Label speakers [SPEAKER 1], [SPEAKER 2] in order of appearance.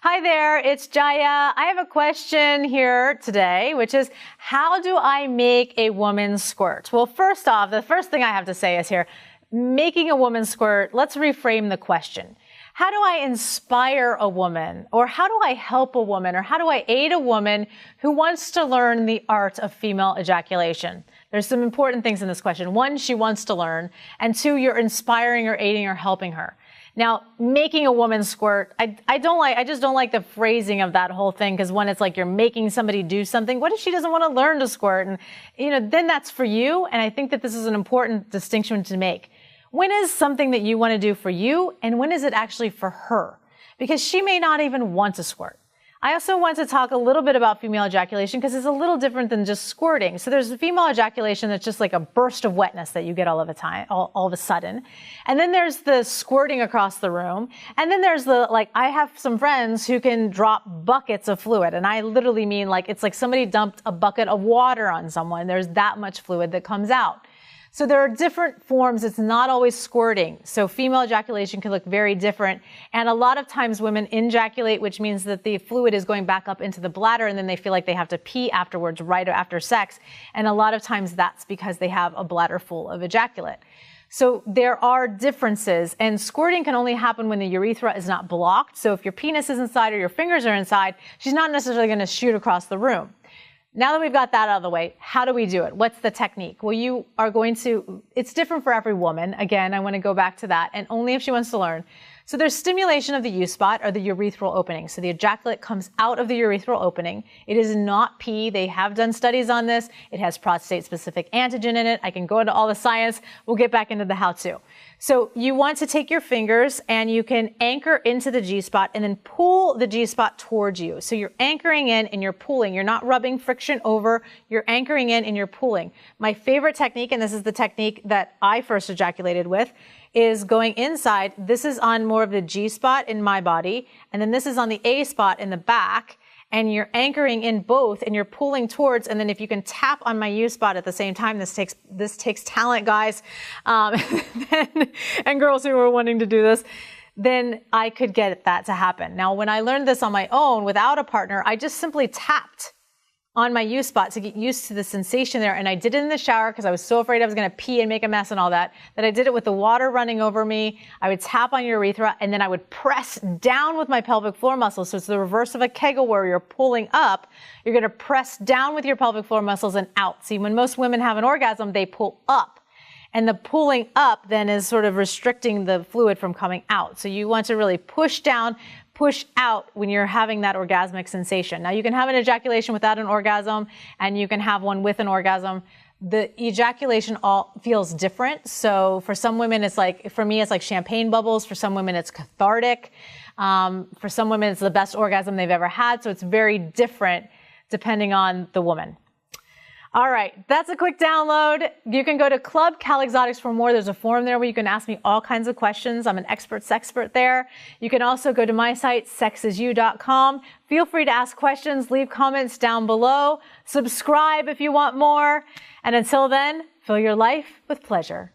[SPEAKER 1] Hi there, it's Jaya. I have a question here today, which is, how do I make a woman squirt? Well, first off, the first thing I have to say is here, making a woman squirt, let's reframe the question. How do I inspire a woman? Or how do I help a woman? Or how do I aid a woman who wants to learn the art of female ejaculation? There's some important things in this question. One, she wants to learn. And two, you're inspiring or aiding or helping her. Now, making a woman squirt, I just don't like the phrasing of that whole thing, because when it's like you're making somebody do something, what if she doesn't want to learn to squirt? And, then that's for you. And I think that this is an important distinction to make. When is something that you want to do for you, and when is it actually for her? Because she may not even want to squirt. I also want to talk a little bit about female ejaculation because it's a little different than just squirting. So there's female ejaculation that's just like a burst of wetness that you get all of a sudden. And then there's the squirting across the room. And then there's I have some friends who can drop buckets of fluid. And I literally mean it's like somebody dumped a bucket of water on someone. There's that much fluid that comes out. So there are different forms. It's not always squirting. So female ejaculation can look very different. And a lot of times women ejaculate, which means that the fluid is going back up into the bladder and then they feel like they have to pee afterwards, right after sex. And a lot of times that's because they have a bladder full of ejaculate. So there are differences, and squirting can only happen when the urethra is not blocked. So if your penis is inside or your fingers are inside, she's not necessarily going to shoot across the room. Now that we've got that out of the way, how do we do it? What's the technique? Well, it's different for every woman. Again, I want to go back to that, and only if she wants to learn. So there's stimulation of the U-spot, or the urethral opening. So the ejaculate comes out of the urethral opening. It is not pee. They have done studies on this. It has prostate-specific antigen in it. I can go into all the science. We'll get back into the how-to. So you want to take your fingers and you can anchor into the G-spot and then pull the G-spot towards you. So you're anchoring in and you're pulling. You're not rubbing friction over. You're anchoring in and you're pulling. My favorite technique, and this is the technique that I first ejaculated with, is going inside. This is on more of the G spot in my body, and then this is on the A spot in the back, and you're anchoring in both and you're pulling towards, and then if you can tap on my U spot at the same time, this takes talent, guys, and girls who are wanting to do this, then I could get that to happen. Now, when I learned this on my own without a partner, I just simply tapped on my U spot to get used to the sensation there. And I did it in the shower because I was so afraid I was going to pee and make a mess and all that I did it with the water running over me. I would tap on your urethra and then I would press down with my pelvic floor muscles. So it's the reverse of a Kegel where you're pulling up. You're going to press down with your pelvic floor muscles and out. See, when most women have an orgasm, they pull up. And the pulling up then is sort of restricting the fluid from coming out. So you want to really push down, push out when you're having that orgasmic sensation. Now, you can have an ejaculation without an orgasm, and you can have one with an orgasm. The ejaculation all feels different. So for some women, for me, it's like champagne bubbles. For some women, it's cathartic. For some women, it's the best orgasm they've ever had. So it's very different depending on the woman. All right, that's a quick download. You can go to Club Cal Exotics for more. There's a forum there where you can ask me all kinds of questions. I'm an expert there. You can also go to my site, sexisyou.com. Feel free to ask questions, leave comments down below. Subscribe if you want more. And until then, fill your life with pleasure.